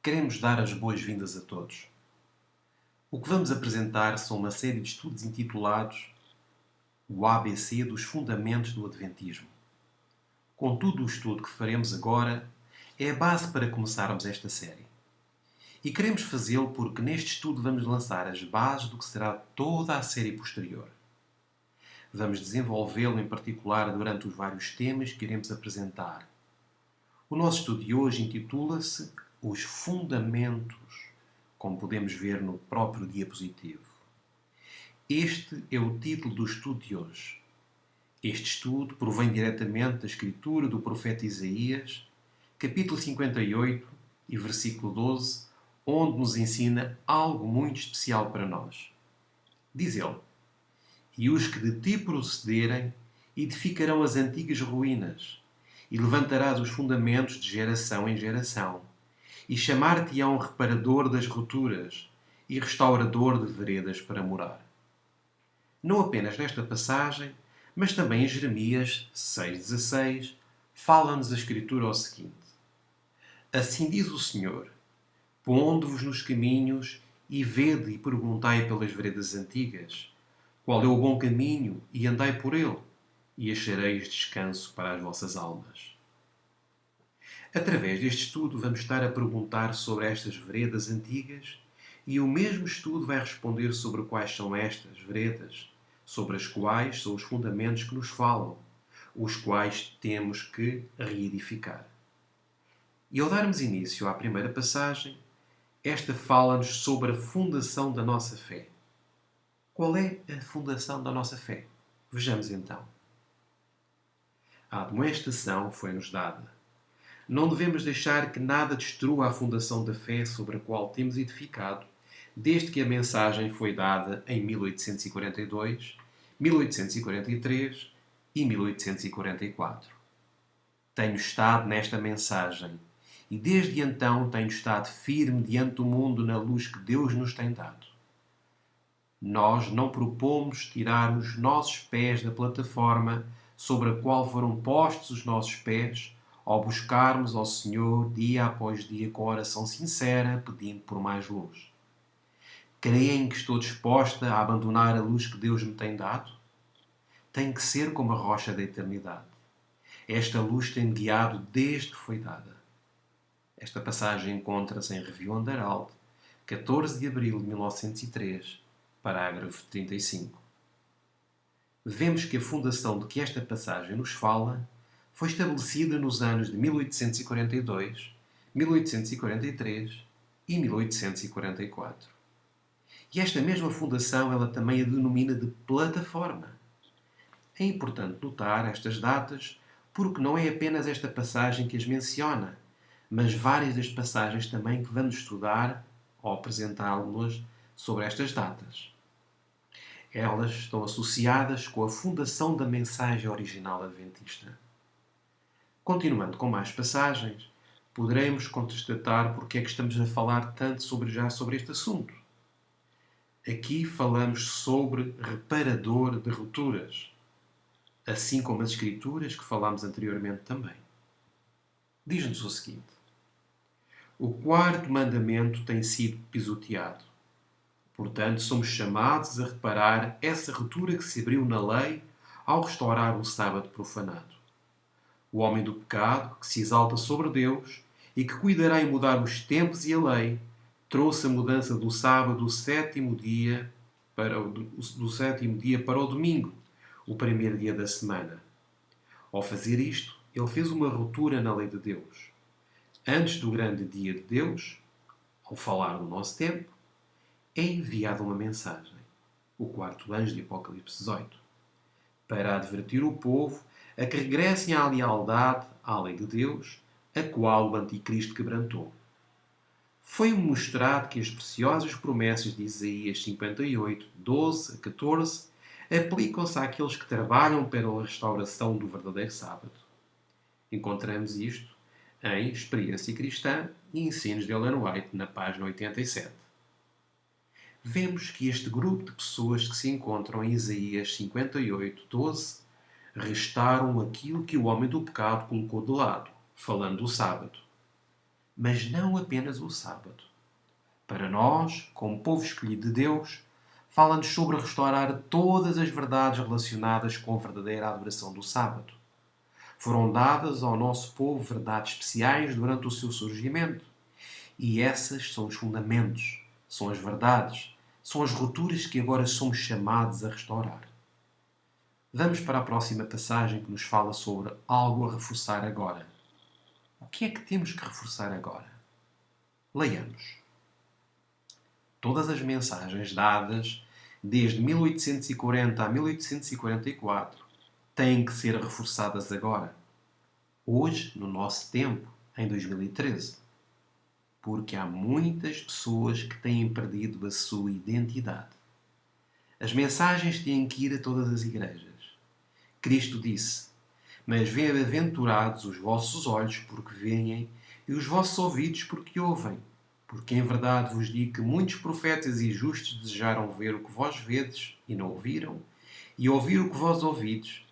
Queremos dar as boas-vindas a todos. O que vamos apresentar são uma série de estudos intitulados O ABC dos Fundamentos do Adventismo. Contudo, o estudo que faremos agora é a base para começarmos esta série. E queremos fazê-lo porque neste estudo vamos lançar as bases do que será toda a série posterior. Vamos desenvolvê-lo em particular durante os vários temas que iremos apresentar. O nosso estudo de hoje intitula-se Os Fundamentos, como podemos ver no próprio diapositivo. Este é o título do estudo de hoje. Este estudo provém diretamente da escritura do profeta Isaías, capítulo 58 e versículo 12, onde nos ensina algo muito especial para nós. Diz ele: E os que de ti procederem edificarão as antigas ruínas, e levantarás os fundamentos de geração em geração, e chamar-te-ão reparador das rupturas e restaurador de veredas para morar. Não apenas nesta passagem, mas também em Jeremias 6,16, fala-nos a Escritura o seguinte: Assim diz o Senhor, pondo-vos nos caminhos, e vede e perguntai pelas veredas antigas, qual é o bom caminho, e andai por ele, e achareis descanso para as vossas almas. Através deste estudo vamos estar a perguntar sobre estas veredas antigas e o mesmo estudo vai responder sobre quais são estas veredas, sobre as quais são os fundamentos que nos falam, os quais temos que reedificar. E ao darmos início à primeira passagem, esta fala-nos sobre a fundação da nossa fé. Qual é a fundação da nossa fé? Vejamos então. A admoestação foi-nos dada. Não devemos deixar que nada destrua a fundação da fé sobre a qual temos edificado, desde que a mensagem foi dada em 1842, 1843 e 1844. Tenho estado nesta mensagem e desde então tenho estado firme diante do mundo na luz que Deus nos tem dado. Nós não propomos tirar os nossos pés da plataforma sobre a qual foram postos os nossos pés, ao buscarmos ao Senhor dia após dia com oração sincera, pedindo por mais luz. Creem que estou disposta a abandonar a luz que Deus me tem dado? Tem que ser como a rocha da eternidade. Esta luz tem guiado desde que foi dada. Esta passagem encontra-se em Review Underald, 14 de abril de 1903, parágrafo 35. Vemos que a fundação de que esta passagem nos fala foi estabelecida nos anos de 1842, 1843 e 1844. E esta mesma fundação ela também a denomina de plataforma. É importante notar estas datas porque não é apenas esta passagem que as menciona, mas várias das passagens também que vamos estudar ou apresentá-las sobre estas datas. Elas estão associadas com a fundação da mensagem original adventista. Continuando com mais passagens, poderemos constatar porque é que estamos a falar tanto sobre este assunto. Aqui falamos sobre reparador de rupturas, assim como as Escrituras que falámos anteriormente também. Diz-nos o seguinte: O quarto mandamento tem sido pisoteado. Portanto, somos chamados a reparar essa ruptura que se abriu na lei ao restaurar o sábado profanado. O homem do pecado, que se exalta sobre Deus e que cuidará em mudar os tempos e a lei, trouxe a mudança do sábado do sétimo dia para o domingo, o primeiro dia da semana. Ao fazer isto, ele fez uma ruptura na lei de Deus. Antes do grande dia de Deus, ao falar no nosso tempo, é enviada uma mensagem, o quarto anjo de Apocalipse 18, para advertir o povo a que regressem à lealdade à lei de Deus, a qual o Anticristo quebrantou. Foi-me mostrado que as preciosas promessas de Isaías 58, 12 a 14 aplicam-se àqueles que trabalham pela restauração do verdadeiro sábado. Encontramos isto em Experiência Cristã e Ensinos de Ellen White, na página 87. Vemos que este grupo de pessoas que se encontram em Isaías 58, 12 restauram aquilo que o homem do pecado colocou de lado, falando do sábado. mas não apenas o sábado. Para nós, como povo escolhido de Deus, fala-nos sobre restaurar todas as verdades relacionadas com a verdadeira adoração do sábado. Foram dadas ao nosso povo verdades especiais durante o seu surgimento. E essas são os fundamentos, são as verdades, são as rupturas que agora somos chamados a restaurar. Vamos para a próxima passagem que nos fala sobre algo a reforçar agora. O que é que temos que reforçar agora? Leiamos. Todas as mensagens dadas desde 1840 a 1844 têm que ser reforçadas agora. Hoje, no nosso tempo, em 2013. Porque há muitas pessoas que têm perdido a sua identidade. As mensagens têm que ir a todas as igrejas. Cristo disse: Mas bem-aventurados os vossos olhos porque veem e os vossos ouvidos porque ouvem. Porque em verdade vos digo que muitos profetas e justos desejaram ver o que vós vedes e não ouviram, e ouvir o que vós ouvides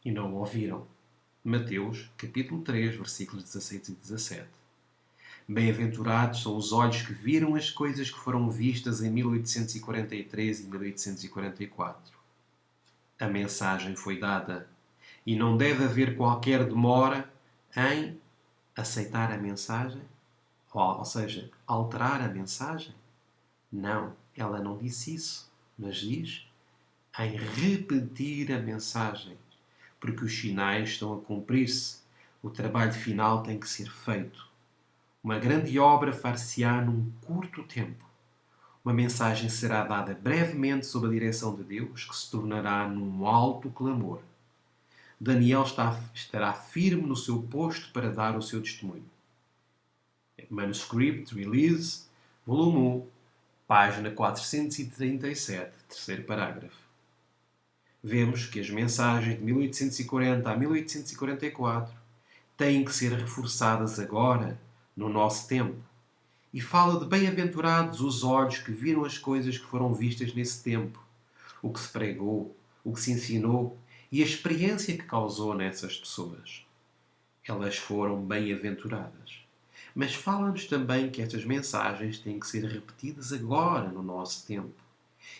e não ouviram. Mateus, capítulo 3, versículos 16 e 17. Bem-aventurados são os olhos que viram as coisas que foram vistas em 1843 e 1844. A mensagem foi dada e não deve haver qualquer demora em aceitar a mensagem, ou seja, alterar a mensagem. Não, ela não disse isso, mas diz em repetir a mensagem, porque os sinais estão a cumprir-se. O trabalho final tem que ser feito. Uma grande obra far-se-á num curto tempo. Uma mensagem será dada brevemente sob a direção de Deus, que se tornará num alto clamor. Daniel estará firme no seu posto para dar o seu testemunho. Manuscript Release, volume 1, página 437, terceiro parágrafo. Vemos que as mensagens de 1840 a 1844 têm que ser reforçadas agora, no nosso tempo. E fala de bem-aventurados os olhos que viram as coisas que foram vistas nesse tempo, o que se pregou, o que se ensinou e a experiência que causou nessas pessoas. Elas foram bem-aventuradas. Mas fala-nos também que estas mensagens têm que ser repetidas agora, no nosso tempo,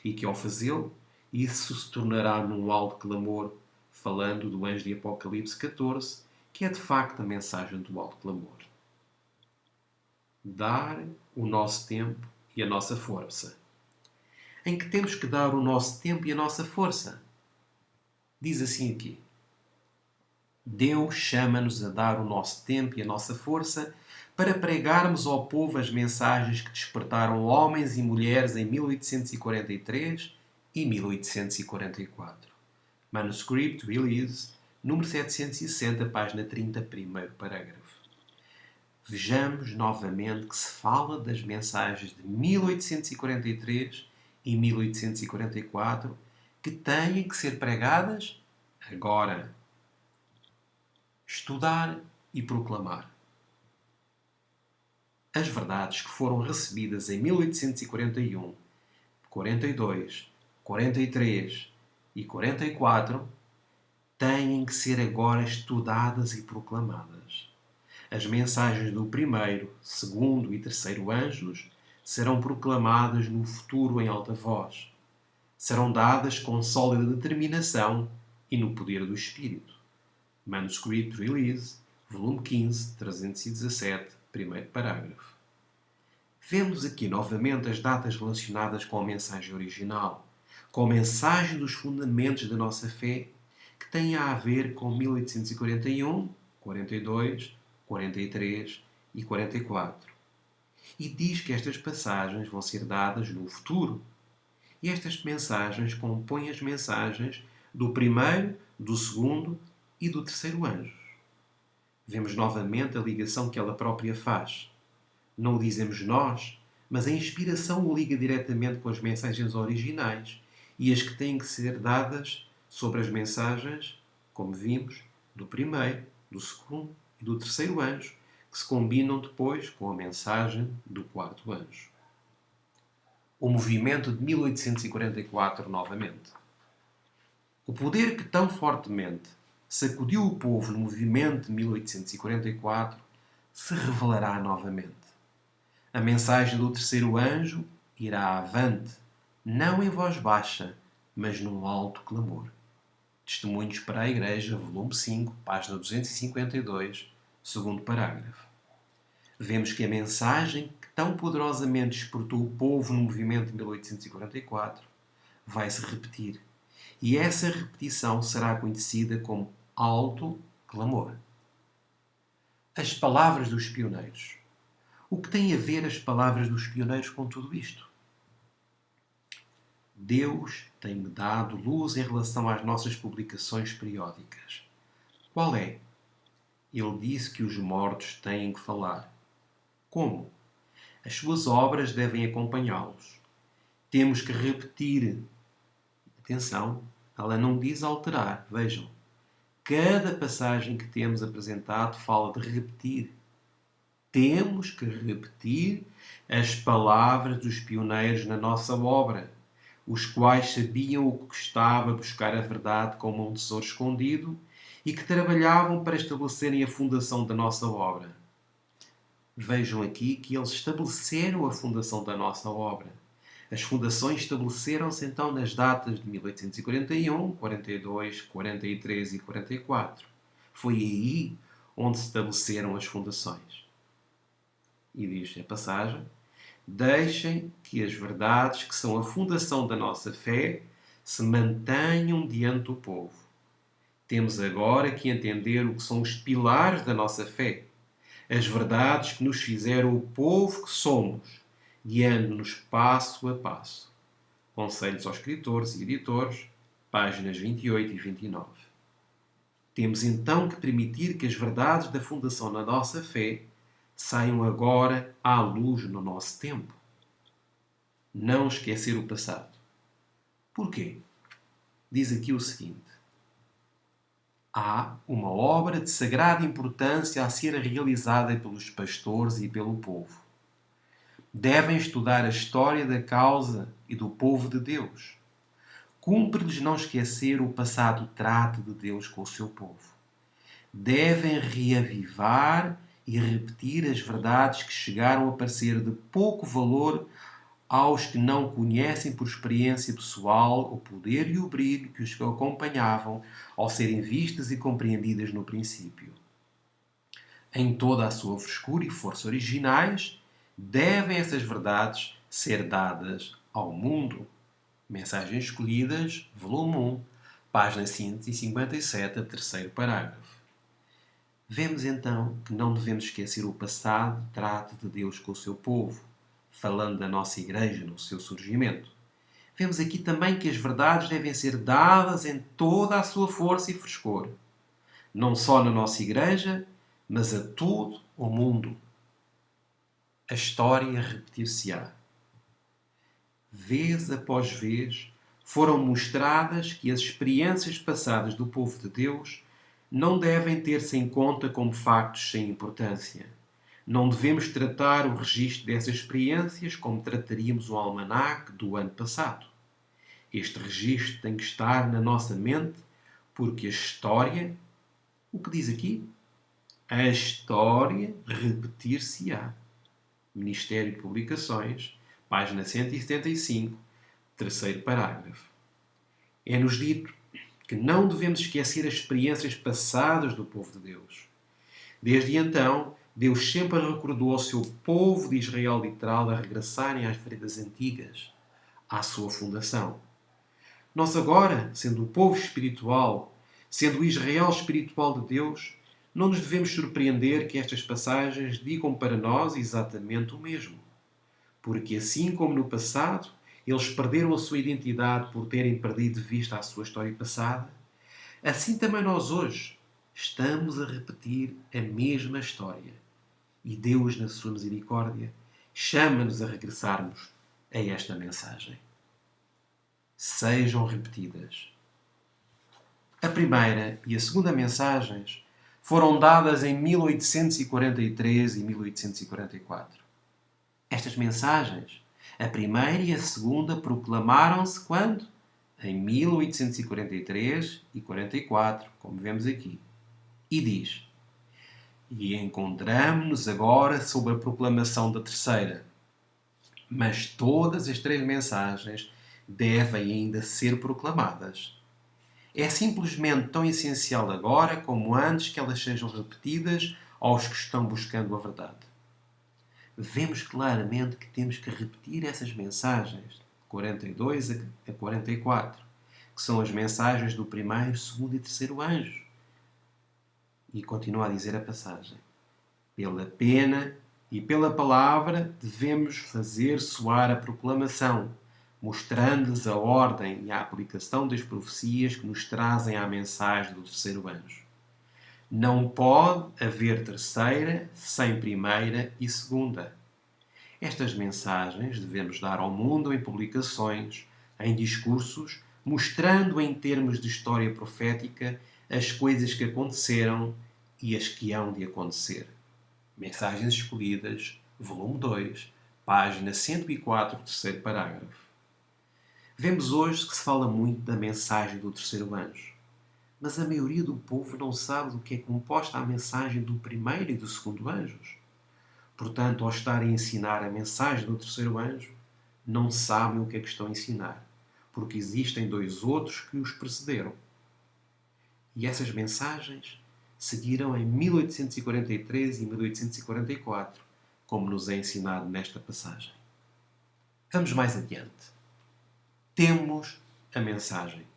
e que ao fazê-lo, isso se tornará num alto clamor, falando do anjo de Apocalipse 14, que é de facto a mensagem do alto clamor. Dar o nosso tempo e a nossa força. Em que temos que dar o nosso tempo e a nossa força? Diz assim aqui: Deus chama-nos a dar o nosso tempo e a nossa força para pregarmos ao povo as mensagens que despertaram homens e mulheres em 1843 e 1844. Manuscript Release, número 760, página 30, primeiro parágrafo. Vejamos novamente que se fala das mensagens de 1843 e 1844 que têm que ser pregadas agora. Estudar e proclamar. As verdades que foram recebidas em 1841, 42, 43 e 44 têm que ser agora estudadas e proclamadas. As mensagens do primeiro, segundo e terceiro anjos serão proclamadas no futuro em alta voz. Serão dadas com sólida determinação e no poder do Espírito. Manuscript Release, volume 15, 317, primeiro parágrafo. Vemos aqui novamente as datas relacionadas com a mensagem original, com a mensagem dos fundamentos da nossa fé, que têm a ver com 1841, 42, 43 e 44. E diz que estas passagens vão ser dadas no futuro. E estas mensagens compõem as mensagens do primeiro, do segundo e do terceiro anjo. Vemos novamente a ligação que ela própria faz. Não o dizemos nós, mas a inspiração o liga diretamente com as mensagens originais e as que têm que ser dadas sobre as mensagens, como vimos, do primeiro, do segundo e do terceiro anjo, que se combinam depois com a mensagem do quarto anjo. O movimento de 1844 novamente. O poder que tão fortemente sacudiu o povo no movimento de 1844 se revelará novamente. A mensagem do terceiro anjo irá avante, não em voz baixa, mas num alto clamor. Testemunhos para a Igreja, volume 5, página 252, segundo parágrafo. Vemos que a mensagem que tão poderosamente despertou o povo no movimento de 1844 vai se repetir. E essa repetição será conhecida como alto clamor. As palavras dos pioneiros. O que têm a ver as palavras dos pioneiros com tudo isto? Deus tem-me dado luz em relação às nossas publicações periódicas. Qual é? Ele disse que os mortos têm que falar. Como? As suas obras devem acompanhá-los. Temos que repetir. Atenção, ela não diz alterar. Vejam. Cada passagem que temos apresentado fala de repetir. Temos que repetir as palavras dos pioneiros na nossa obra, os quais sabiam o que custava buscar a verdade como um tesouro escondido e que trabalhavam para estabelecerem a fundação da nossa obra. Vejam aqui que eles estabeleceram a fundação da nossa obra. As fundações estabeleceram-se então nas datas de 1841, 42, 43 e 44. Foi aí onde se estabeleceram as fundações. E diz a passagem: deixem que as verdades que são a fundação da nossa fé se mantenham diante do povo. Temos agora que entender o que são os pilares da nossa fé, as verdades que nos fizeram o povo que somos, guiando-nos passo a passo. Conselhos aos escritores e editores, páginas 28 e 29. Temos então que permitir que as verdades da fundação da nossa fé saiam agora à luz no nosso tempo. Não esquecer o passado. Porquê? Diz aqui o seguinte: há uma obra de sagrada importância a ser realizada pelos pastores e pelo povo. Devem estudar a história da causa e do povo de Deus. Cumpre-lhes não esquecer o passado trato de Deus com o seu povo. Devem reavivar e repetir as verdades que chegaram a parecer de pouco valor aos que não conhecem por experiência pessoal o poder e o brilho que os acompanhavam ao serem vistas e compreendidas no princípio. Em toda a sua frescura e força originais, devem essas verdades ser dadas ao mundo. Mensagens Escolhidas, volume 1, página 157, terceiro parágrafo. Vemos então que não devemos esquecer o passado trato de Deus com o seu povo, falando da nossa Igreja no seu surgimento. Vemos aqui também que as verdades devem ser dadas em toda a sua força e frescor, não só na nossa Igreja, mas a todo o mundo. A história repetir-se-á. Vez após vez, foram mostradas que as experiências passadas do povo de Deus não devem ter-se em conta como factos sem importância. Não devemos tratar o registro dessas experiências como trataríamos o almanaque do ano passado. Este registro tem que estar na nossa mente, porque a história, o que diz aqui? A história repetir-se-á. Ministério de Publicações, página 175, terceiro parágrafo. É-nos dito que não devemos esquecer as experiências passadas do povo de Deus. Desde então, Deus sempre recordou ao seu povo de Israel literal a regressarem às veredas antigas, à sua fundação. Nós agora, sendo o povo espiritual, sendo o Israel espiritual de Deus, não nos devemos surpreender que estas passagens digam para nós exatamente o mesmo. Porque assim como no passado, eles perderam a sua identidade por terem perdido de vista a sua história passada, assim também nós hoje estamos a repetir a mesma história. E Deus, na sua misericórdia, chama-nos a regressarmos a esta mensagem. Sejam repetidas. A primeira e a segunda mensagens foram dadas em 1843 e 1844. Estas mensagens, a primeira e a segunda, proclamaram-se quando? Em 1843 e 44, como vemos aqui. E diz: E encontramos-nos agora sob a proclamação da terceira. Mas todas as três mensagens devem ainda ser proclamadas. É simplesmente tão essencial agora como antes que elas sejam repetidas aos que estão buscando a verdade. Vemos claramente que temos que repetir essas mensagens, 42 a 44, que são as mensagens do primeiro, segundo e terceiro anjo. E continua a dizer a passagem: pela pena e pela palavra devemos fazer soar a proclamação, mostrando-lhes a ordem e a aplicação das profecias que nos trazem a mensagem do terceiro anjo. Não pode haver terceira sem primeira e segunda. Estas mensagens devemos dar ao mundo em publicações, em discursos, mostrando em termos de história profética as coisas que aconteceram e as que hão de acontecer. Mensagens Escolhidas, volume 2, página 104, terceiro parágrafo. Vemos hoje que se fala muito da mensagem do terceiro anjo, mas a maioria do povo não sabe do que é composta a mensagem do primeiro e do segundo anjos. Portanto, ao estarem a ensinar a mensagem do terceiro anjo, não sabem o que é que estão a ensinar, porque existem dois outros que os precederam. E essas mensagens seguiram em 1843 e 1844, como nos é ensinado nesta passagem. Vamos mais adiante. Temos a mensagem.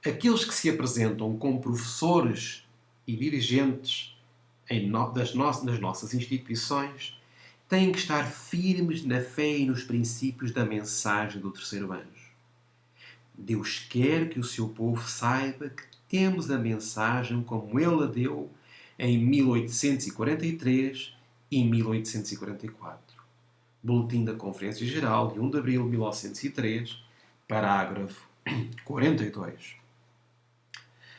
Aqueles que se apresentam como professores e dirigentes das nossas instituições têm que estar firmes na fé e nos princípios da mensagem do terceiro anjo. Deus quer que o seu povo saiba que temos a mensagem como ele a deu em 1843 e 1844. Boletim da Conferência Geral de 1 de abril de 1903, parágrafo 42.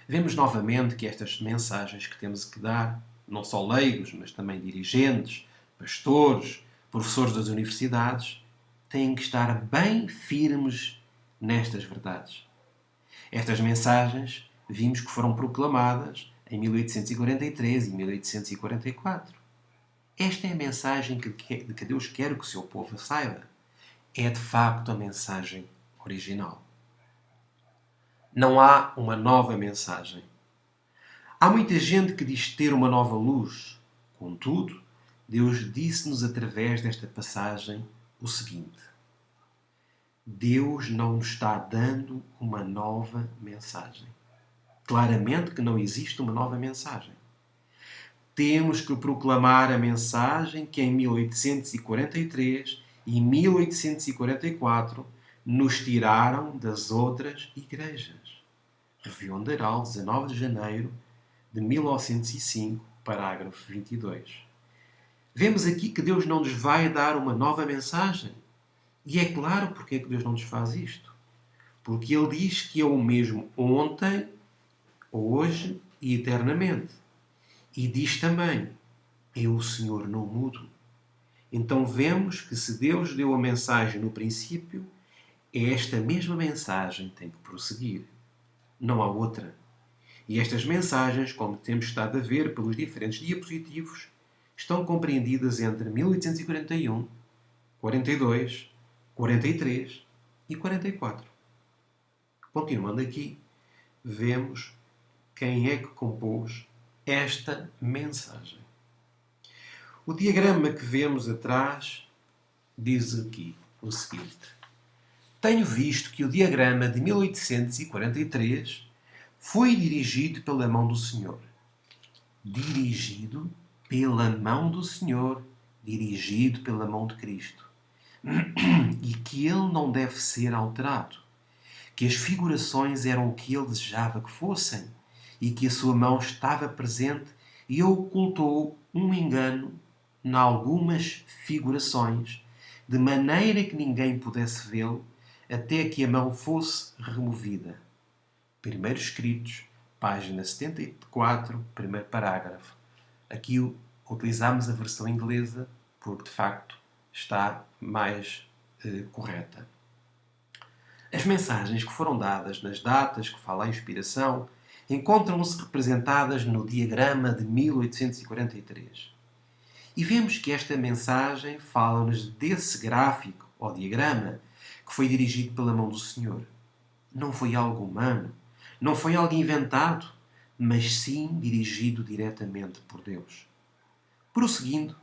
Vemos novamente que estas mensagens que temos que dar, não só leigos, mas também dirigentes, pastores, professores das universidades, têm que estar bem firmes nestas verdades. Estas mensagens vimos que foram proclamadas em 1843 e 1844. Esta é a mensagem que Deus quer que o seu povo saiba. É de facto a mensagem original. Não há uma nova mensagem. Há muita gente que diz ter uma nova luz. Contudo, Deus disse-nos através desta passagem o seguinte: Deus não nos está dando uma nova mensagem. Claramente que não existe uma nova mensagem. Temos que proclamar a mensagem que em 1843 e 1844 nos tiraram das outras igrejas. Review Underall, 19 de janeiro de 1905, parágrafo 22. Vemos aqui que Deus não nos vai dar uma nova mensagem. E é claro porque é que Deus não nos faz isto. Porque Ele diz que é o mesmo ontem, hoje e eternamente. E diz também, eu, o Senhor, não mudo. Então vemos que se Deus deu a mensagem no princípio, esta mesma mensagem tem que prosseguir. Não há outra. E estas mensagens, como temos estado a ver pelos diferentes diapositivos, estão compreendidas entre 1841, 42, 43 e 44. Continuando aqui, vemos quem é que compôs esta mensagem. O diagrama que vemos atrás diz aqui o seguinte: tenho visto que o diagrama de 1843 foi dirigido pela mão do Senhor. Dirigido pela mão do Senhor, dirigido pela mão de Cristo. E que ele não deve ser alterado. Que as figurações eram o que ele desejava que fossem e que a sua mão estava presente e ocultou um engano em algumas figurações, de maneira que ninguém pudesse vê-lo até que a mão fosse removida. Primeiros Escritos, página 74, primeiro parágrafo. Aqui utilizamos a versão inglesa porque, de facto, está mais correta. As mensagens que foram dadas nas datas que fala a inspiração encontram-se representadas no diagrama de 1843. E vemos que esta mensagem fala-nos desse gráfico, ou diagrama, que foi dirigido pela mão do Senhor. Não foi algo humano, não foi algo inventado, mas sim dirigido diretamente por Deus. Prosseguindo,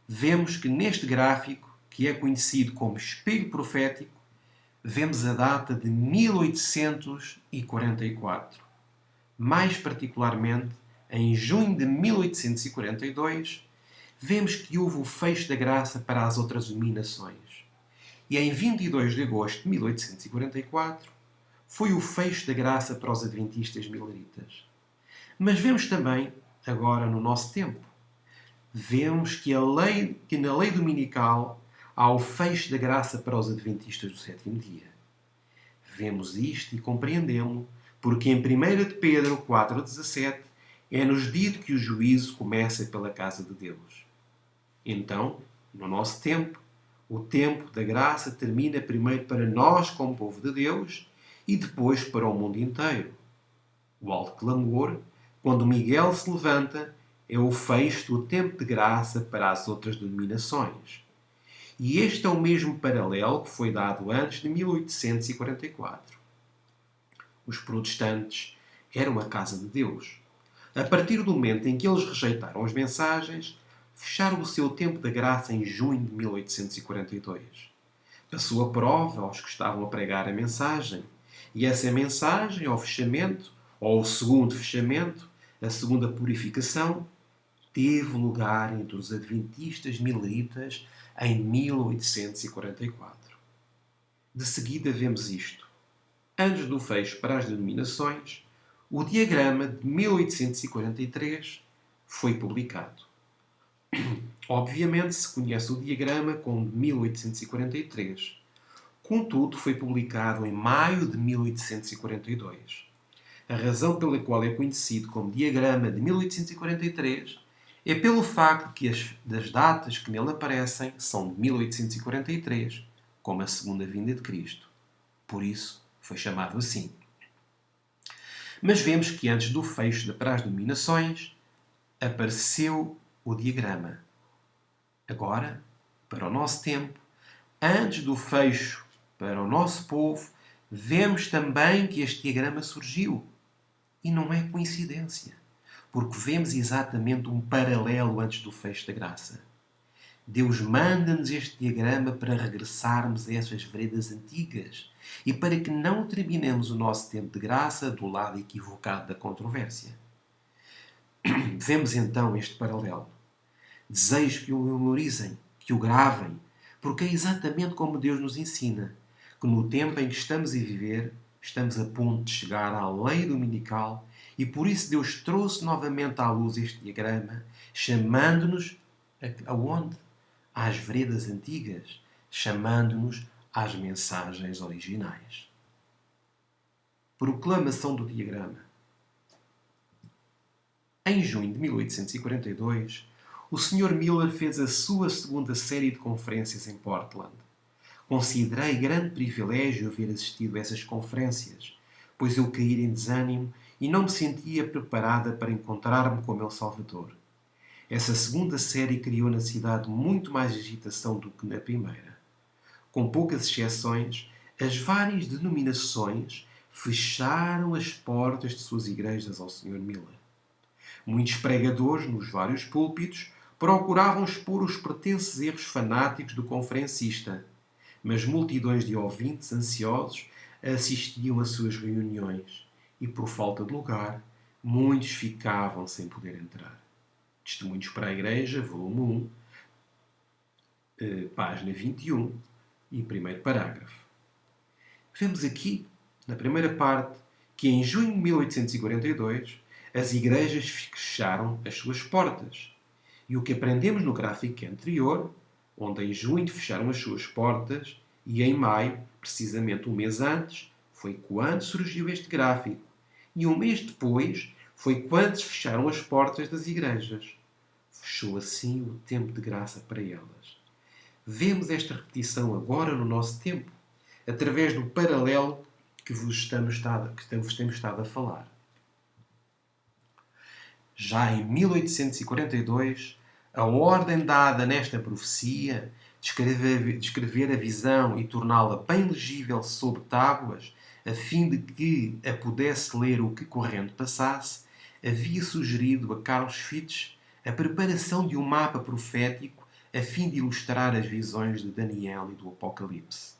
vemos que neste gráfico, que é conhecido como espelho profético, vemos a data de 1844. Mais particularmente, em junho de 1842, vemos que houve o fecho da graça para as outras dominações. E em 22 de agosto de 1844, foi o fecho da graça para os adventistas mileritas. Mas vemos também, agora no nosso tempo, vemos que na lei dominical há o fecho da graça para os adventistas do sétimo dia. Vemos isto e compreendemos porque em 1 de Pedro 4,17 é-nos dito que o juízo começa pela casa de Deus. Então, no nosso tempo, o tempo da graça termina primeiro para nós como povo de Deus e depois para o mundo inteiro. O alto clamor, quando Miguel se levanta, é o fecho do tempo de graça para as outras denominações. E este é o mesmo paralelo que foi dado antes de 1844. Os protestantes eram a casa de Deus. A partir do momento em que eles rejeitaram as mensagens, fecharam o seu tempo da graça em junho de 1842. Passou a prova aos que estavam a pregar a mensagem. E essa mensagem, ao fechamento, ou o segundo fechamento, a segunda purificação, teve lugar entre os adventistas mileritas em 1844. De seguida vemos isto. Antes do fecho para as denominações, o diagrama de 1843 foi publicado. Obviamente se conhece o diagrama como de 1843. Contudo, foi publicado em maio de 1842. A razão pela qual é conhecido como diagrama de 1843 é pelo facto que das datas que nele aparecem são de 1843, como a segunda vinda de Cristo. Por isso, foi chamado assim. Mas vemos que antes do fecho para as dominações, apareceu o diagrama. Agora, para o nosso tempo, antes do fecho para o nosso povo, vemos também que este diagrama surgiu. E não é coincidência, porque vemos exatamente um paralelo antes do fecho da graça. Deus manda-nos este diagrama para regressarmos a essas veredas antigas e para que não terminemos o nosso tempo de graça do lado equivocado da controvérsia. Vemos então este paralelo. Desejo que o memorizem, que o gravem, porque é exatamente como Deus nos ensina, que no tempo em que estamos a viver, estamos a ponto de chegar à lei dominical e por isso Deus trouxe novamente à luz este diagrama, chamando-nos aonde? Às veredas antigas, chamando-nos às mensagens originais. Proclamação do diagrama. Em junho de 1842, o Sr. Miller fez a sua segunda série de conferências em Portland. Considerei grande privilégio haver assistido a essas conferências, pois eu caí em desânimo e não me sentia preparada para encontrar-me com o meu Salvador. Essa segunda série criou na cidade muito mais agitação do que na primeira. Com poucas exceções, as várias denominações fecharam as portas de suas igrejas ao Sr. Miller. Muitos pregadores, nos vários púlpitos, procuravam expor os pretensos erros fanáticos do conferencista, mas multidões de ouvintes ansiosos assistiam às suas reuniões e, por falta de lugar, muitos ficavam sem poder entrar. Testemunhos para a Igreja, volume 1, página 21 e primeiro parágrafo. Vemos aqui, na primeira parte, que em junho de 1842 as igrejas fecharam as suas portas. E o que aprendemos no gráfico anterior, onde em junho fecharam as suas portas e em maio, precisamente um mês antes, foi quando surgiu este gráfico. E um mês depois foi quando se fecharam as portas das igrejas. Fechou assim o tempo de graça para elas. Vemos esta repetição agora no nosso tempo, através do paralelo que vos temos estado a falar. Já em 1842, a ordem dada nesta profecia descrever a visão e torná-la bem legível sobre tábuas, a fim de que a pudesse ler o que correndo passasse, havia sugerido a Carlos Fitch a preparação de um mapa profético a fim de ilustrar as visões de Daniel e do Apocalipse.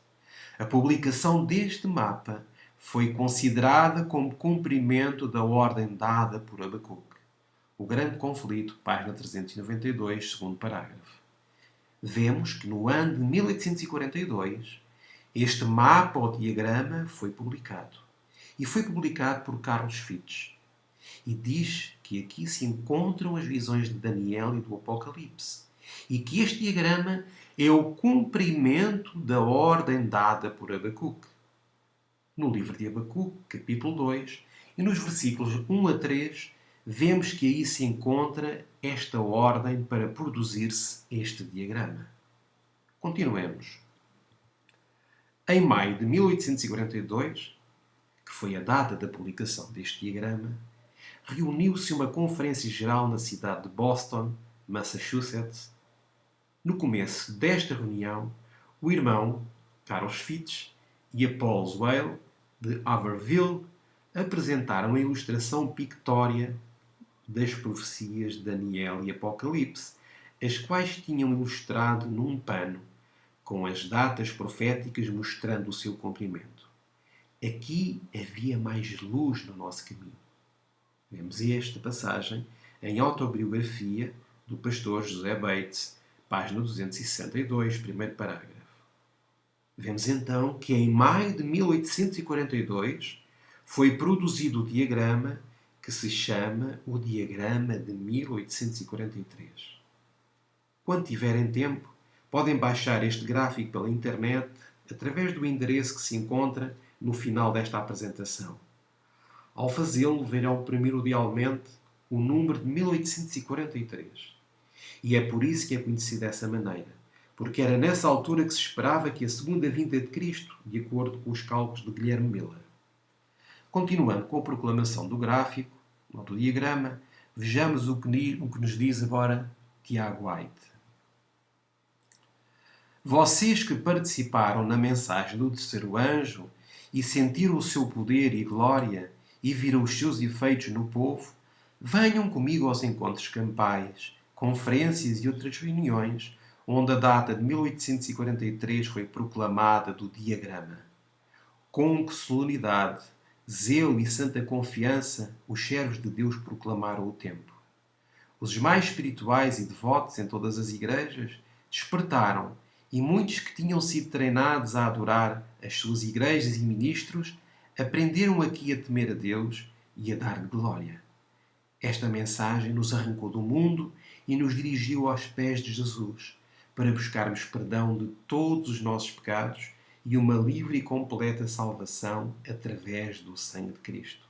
A publicação deste mapa foi considerada como cumprimento da ordem dada por Abacuque. O Grande Conflito, página 392, segundo parágrafo. Vemos que no ano de 1842 este mapa ou diagrama foi publicado. E foi publicado por Carlos Fitch. E diz que aqui se encontram as visões de Daniel e do Apocalipse. E que este diagrama é o cumprimento da ordem dada por Abacuque. No livro de Abacuque, capítulo 2, e nos versículos 1 a 3, vemos que aí se encontra esta ordem para produzir-se este diagrama. Continuemos. Em maio de 1842, que foi a data da publicação deste diagrama, reuniu-se uma conferência geral na cidade de Boston, Massachusetts. No começo desta reunião, o irmão Carlos Fitch e a Paul Whale, de Haverhill, apresentaram a ilustração pictória das profecias de Daniel e Apocalipse, as quais tinham ilustrado num pano, com as datas proféticas mostrando o seu cumprimento. Aqui havia mais luz no nosso caminho. Vemos esta passagem em Autobiografia do pastor José Bates, página 262, primeiro parágrafo. Vemos então que em maio de 1842 foi produzido o diagrama que se chama o Diagrama de 1843. Quando tiverem tempo, podem baixar este gráfico pela internet através do endereço que se encontra no final desta apresentação. Ao fazê-lo, verão primordialmente o número de 1843. E é por isso que é conhecido dessa maneira, porque era nessa altura que se esperava que a segunda vinda de Cristo, de acordo com os cálculos de Guilherme Miller. Continuando com a proclamação do gráfico, do diagrama, vejamos o que nos diz agora Tiago White. Vocês que participaram na mensagem do terceiro anjo e sentiram o seu poder e glória e viram os seus efeitos no povo, venham comigo aos encontros campais, conferências e outras reuniões, onde a data de 1843 foi proclamada do diagrama. Com que solenidade, zelo e santa confiança os servos de Deus proclamaram o tempo. Os mais espirituais e devotos em todas as igrejas despertaram, e muitos que tinham sido treinados a adorar as suas igrejas e ministros aprenderam aqui a temer a Deus e a dar-lhe glória. Esta mensagem nos arrancou do mundo e nos dirigiu aos pés de Jesus, para buscarmos perdão de todos os nossos pecados e uma livre e completa salvação através do sangue de Cristo.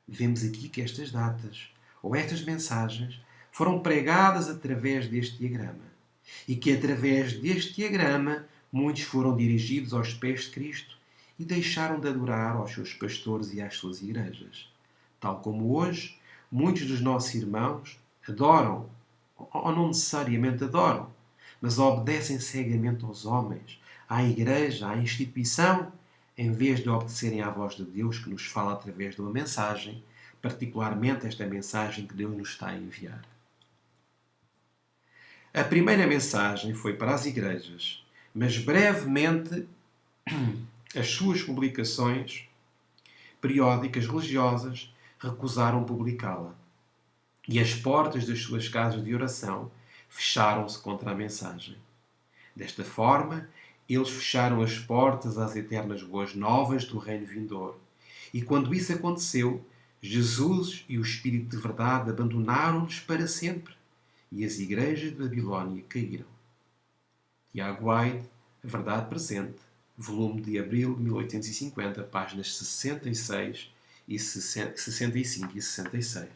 Vemos aqui que estas datas, ou estas mensagens, foram pregadas através deste diagrama. E que através deste diagrama muitos foram dirigidos aos pés de Cristo e deixaram de adorar aos seus pastores e às suas igrejas. Tal como hoje, muitos dos nossos irmãos adoram, ou não necessariamente adoram, mas obedecem cegamente aos homens, à igreja, à instituição, em vez de obedecerem à voz de Deus que nos fala através de uma mensagem, particularmente esta mensagem que Deus nos está a enviar. A primeira mensagem foi para as igrejas, mas brevemente as suas publicações periódicas religiosas recusaram publicá-la. E as portas das suas casas de oração fecharam-se contra a mensagem. Desta forma, eles fecharam as portas às eternas boas novas do reino vindouro. E quando isso aconteceu, Jesus e o Espírito de verdade abandonaram-nos para sempre. E as igrejas de Babilónia caíram. Tiago White, A Verdade Presente, volume de abril de 1850, páginas 66, 65 e 66.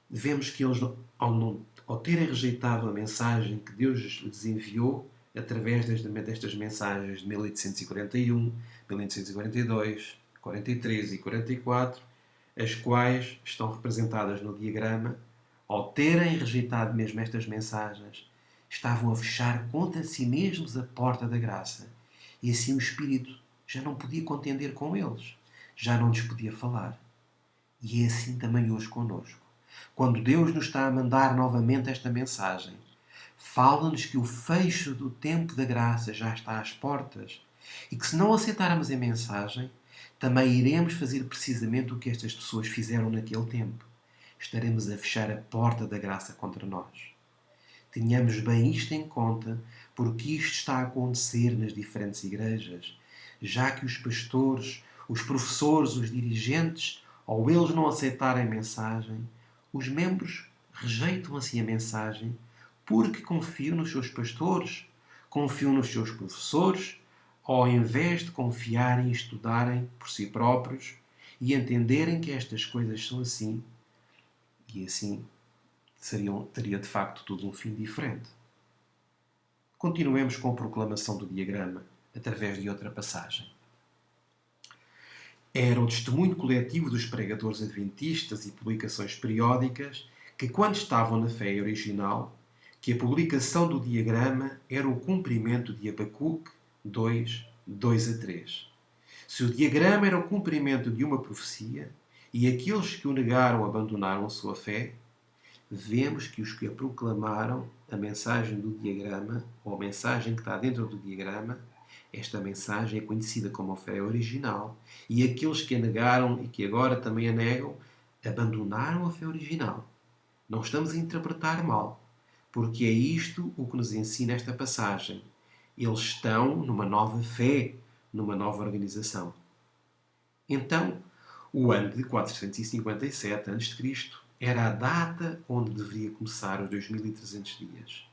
Vemos que eles, ao terem rejeitado a mensagem que Deus lhes enviou, através destas mensagens de 1841, 1842, 43 e 44, as quais estão representadas no diagrama, ao terem rejeitado mesmo estas mensagens, estavam a fechar contra si mesmos a porta da graça. E assim o Espírito já não podia contender com eles, já não lhes podia falar. E é assim também hoje conosco. Quando Deus nos está a mandar novamente esta mensagem, fala-nos que o fecho do tempo da graça já está às portas e que se não aceitarmos a mensagem, também iremos fazer precisamente o que estas pessoas fizeram naquele tempo. Estaremos a fechar a porta da graça contra nós. Tenhamos bem isto em conta, porque isto está a acontecer nas diferentes igrejas, já que os pastores, os professores, os dirigentes, ou eles não aceitarem a mensagem, os membros rejeitam assim a mensagem porque confiam nos seus pastores, confiam nos seus professores, ao invés de confiarem e estudarem por si próprios e entenderem que estas coisas são assim, e assim teria de facto tudo um fim diferente. Continuemos com a proclamação do diagrama, através de outra passagem. Era o testemunho coletivo dos pregadores adventistas e publicações periódicas que, quando estavam na fé original, que a publicação do diagrama era o cumprimento de Abacuque 2, 2 a 3. Se o diagrama era o cumprimento de uma profecia, e aqueles que o negaram abandonaram a sua fé, vemos que os que a proclamaram, a mensagem do diagrama, ou a mensagem que está dentro do diagrama, esta mensagem é conhecida como a fé original, e aqueles que a negaram e que agora também a negam, abandonaram a fé original. Não estamos a interpretar mal, porque é isto o que nos ensina esta passagem. Eles estão numa nova fé, numa nova organização. Então, o ano de 457 a.C. era a data onde deveria começar os 2300 dias.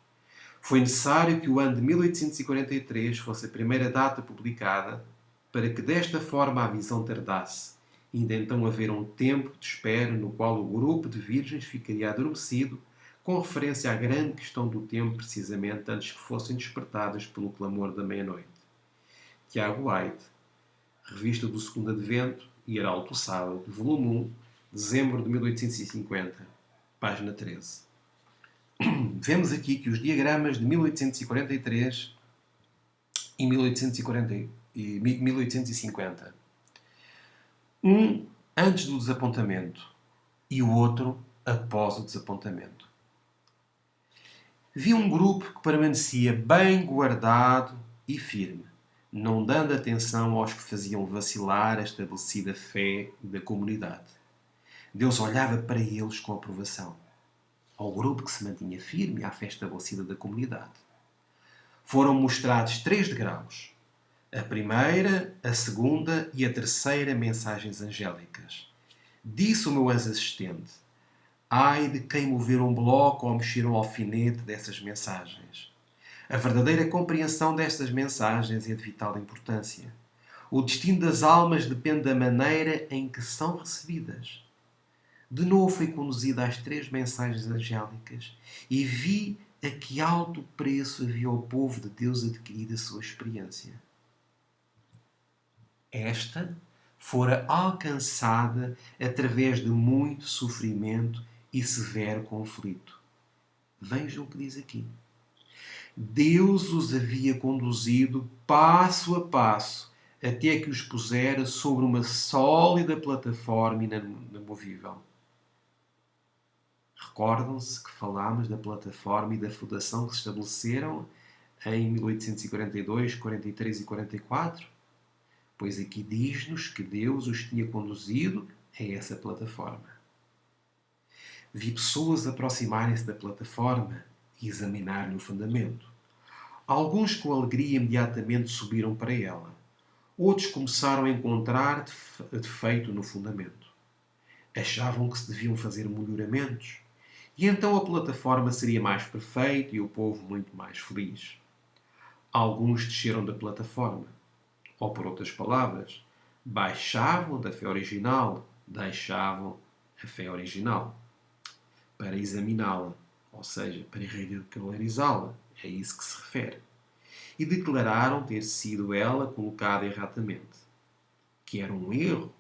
Foi necessário que o ano de 1843 fosse a primeira data publicada para que desta forma a visão tardasse, e ainda então haver um tempo de espera no qual o grupo de virgens ficaria adormecido, com referência à grande questão do tempo, precisamente antes que fossem despertadas pelo clamor da meia-noite. Tiago White, Revista do Segundo Advento, Hieraldo Sábado, volume 1, dezembro de 1850, página 13. Vemos aqui que os diagramas de 1843 e 1850, um antes do desapontamento e o outro após o desapontamento. Vi um grupo que permanecia bem guardado e firme, não dando atenção aos que faziam vacilar a estabelecida fé da comunidade. Deus olhava para eles com aprovação, ao grupo que se mantinha firme à fé estabelecida da comunidade. Foram mostrados 3 degraus: a primeira, a segunda e a terceira mensagens angélicas. Disse o meu anjo assistente: ai de quem mover um bloco ou mexer um alfinete dessas mensagens. A verdadeira compreensão destas mensagens é de vital importância. O destino das almas depende da maneira em que são recebidas. De novo fui conduzida às 3 mensagens angélicas e vi a que alto preço havia o povo de Deus adquirido a sua experiência. Esta fora alcançada através de muito sofrimento e severo conflito. Vejam o que diz aqui. Deus os havia conduzido passo a passo até que os pusera sobre uma sólida plataforma inamovível. Recordam-se que falámos da plataforma e da fundação que se estabeleceram em 1842, 43 e 44? Pois aqui diz-nos que Deus os tinha conduzido a essa plataforma. Vi pessoas aproximarem-se da plataforma e examinar-lhe o fundamento. Alguns com alegria imediatamente subiram para ela. Outros começaram a encontrar defeito no fundamento. Achavam que se deviam fazer melhoramentos. E então a plataforma seria mais perfeita e o povo muito mais feliz. Alguns desceram da plataforma. Ou, por outras palavras, baixavam da fé original, deixavam a fé original para examiná-la, ou seja, para ridicularizá-la, é isso que se refere. E declararam ter sido ela colocada erradamente, que era um erro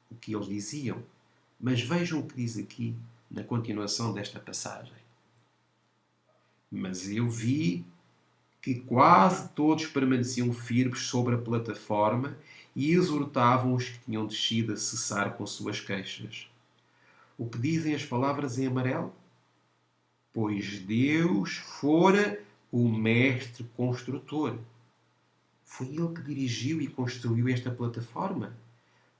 o que eles diziam, Mas vejam o que diz aqui na continuação desta passagem. Mas eu vi que quase todos permaneciam firmes sobre a plataforma e exortavam os que tinham descido a cessar com suas queixas. O que dizem as palavras em amarelo? Pois Deus fora o mestre construtor. Foi Ele que dirigiu e construiu esta plataforma.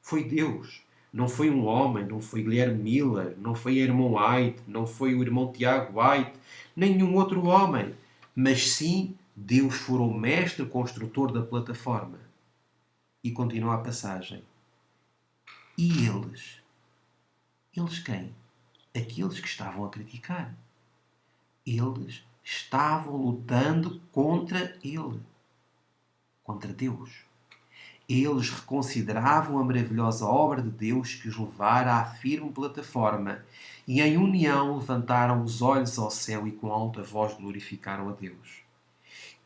Foi Deus. Não foi um homem, não foi Guilherme Miller, não foi irmão White, não foi o irmão Tiago White, nenhum outro homem. Mas sim, Deus fora o mestre construtor da plataforma. E continua a passagem. E eles? Eles quem? Aqueles que estavam a criticar. Eles estavam lutando contra Ele, contra Deus. Eles reconsideravam a maravilhosa obra de Deus que os levara à firme plataforma e, em união, levantaram os olhos ao céu e com alta voz glorificaram a Deus.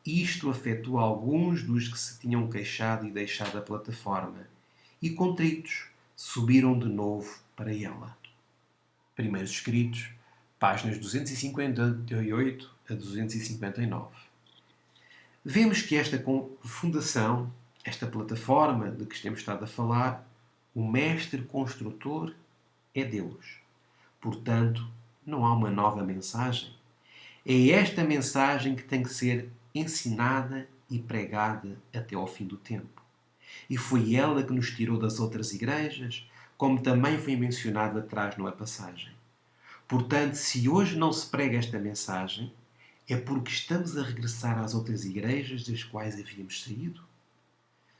Isto afetou alguns dos que se tinham queixado e deixado a plataforma, e, contritos, subiram de novo para ela. Primeiros Escritos, páginas 258 a 259. Vemos que esta fundação, esta plataforma de que temos estado a falar, o mestre construtor é Deus. Portanto, não há uma nova mensagem. É esta mensagem que tem que ser ensinada e pregada até ao fim do tempo. E foi ela que nos tirou das outras igrejas, como também foi mencionado atrás na passagem. Portanto, se hoje não se prega esta mensagem, é porque estamos a regressar às outras igrejas das quais havíamos saído.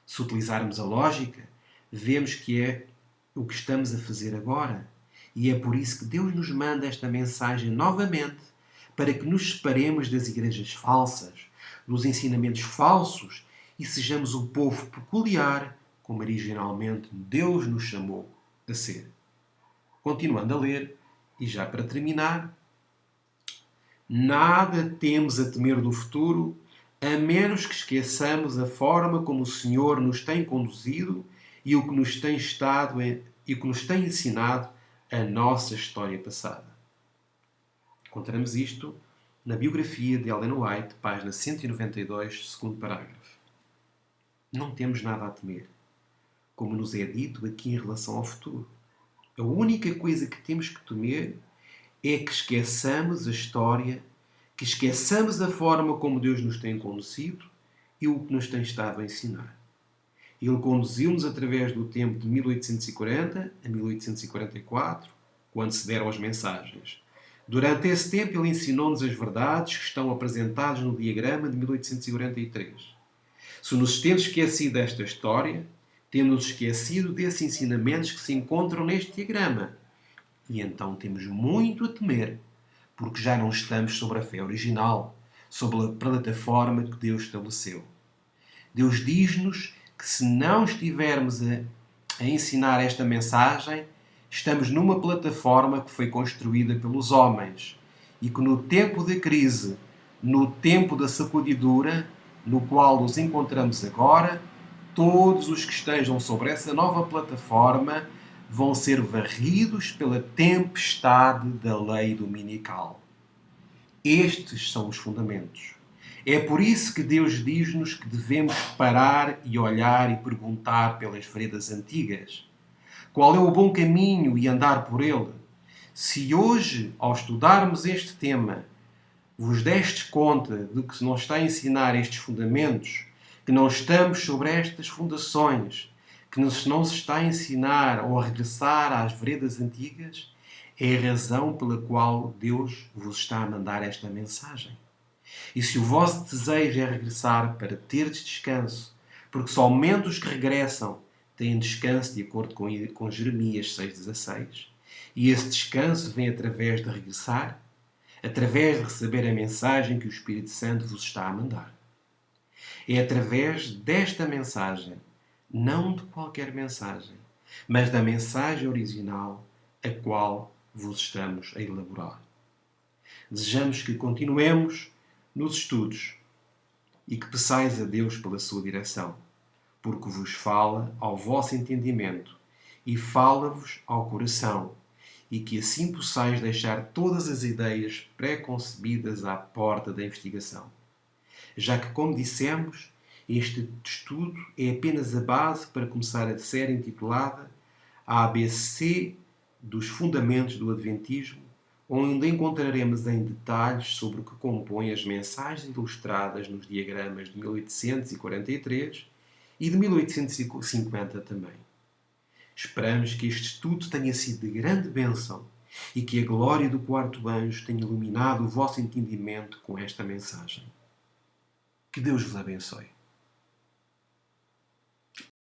Se utilizarmos a lógica, vemos que é o que estamos a fazer agora. E é por isso que Deus nos manda esta mensagem novamente, para que nos separemos das igrejas falsas, dos ensinamentos falsos e sejamos o povo peculiar, como originalmente Deus nos chamou a ser. Continuando a ler, e já para terminar, nada temos a temer do futuro, a menos que esqueçamos a forma como o Senhor nos tem conduzido e o que nos tem e o que nos tem ensinado a nossa história passada. Encontramos isto na biografia de Ellen White, página 192, segundo parágrafo. Não temos nada a temer, como nos é dito aqui em relação ao futuro. A única coisa que temos que temer é que esqueçamos a história, que esqueçamos a forma como Deus nos tem conduzido e o que nos tem estado a ensinar. Ele conduziu-nos através do tempo de 1840 a 1844, quando se deram as mensagens. Durante esse tempo, ele ensinou-nos as verdades que estão apresentadas no diagrama de 1843. Se nos temos esquecido desta história, temos esquecido desses ensinamentos que se encontram neste diagrama. E então temos muito a temer, porque já não estamos sobre a fé original, sobre a plataforma que Deus estabeleceu. Deus diz-nos que se não estivermos a ensinar esta mensagem, estamos numa plataforma que foi construída pelos homens e que no tempo da crise, no tempo da sacudidura, no qual nos encontramos agora, todos os que estejam sobre essa nova plataforma vão ser varridos pela tempestade da lei dominical. Estes são os fundamentos. É por isso que Deus diz-nos que devemos parar e olhar e perguntar pelas veredas antigas. Qual é o bom caminho e andar por ele? Se hoje, ao estudarmos este tema, vos destes conta de que se não está a ensinar estes fundamentos, que não estamos sobre estas fundações, que não se está a ensinar ou a regressar às veredas antigas, é a razão pela qual Deus vos está a mandar esta mensagem. E se o vosso desejo é regressar para teres descanso, porque somente os que regressam têm descanso de acordo com Jeremias 6,16, e esse descanso vem através de regressar, através de receber a mensagem que o Espírito Santo vos está a mandar. É através desta mensagem, não de qualquer mensagem, mas da mensagem original a qual vos estamos a elaborar. Desejamos que continuemos nos estudos e que peçais a Deus pela sua direção, porque vos fala ao vosso entendimento e fala-vos ao coração e que assim possais deixar todas as ideias pré-concebidas à porta da investigação. Já que, como dissemos, este estudo é apenas a base para começar a série intitulada ABC dos Fundamentos do Adventismo, onde encontraremos em detalhes sobre o que compõe as mensagens ilustradas nos diagramas de 1843 e de 1850 também. Esperamos que este estudo tenha sido de grande bênção e que a glória do quarto anjo tenha iluminado o vosso entendimento com esta mensagem. Que Deus vos abençoe.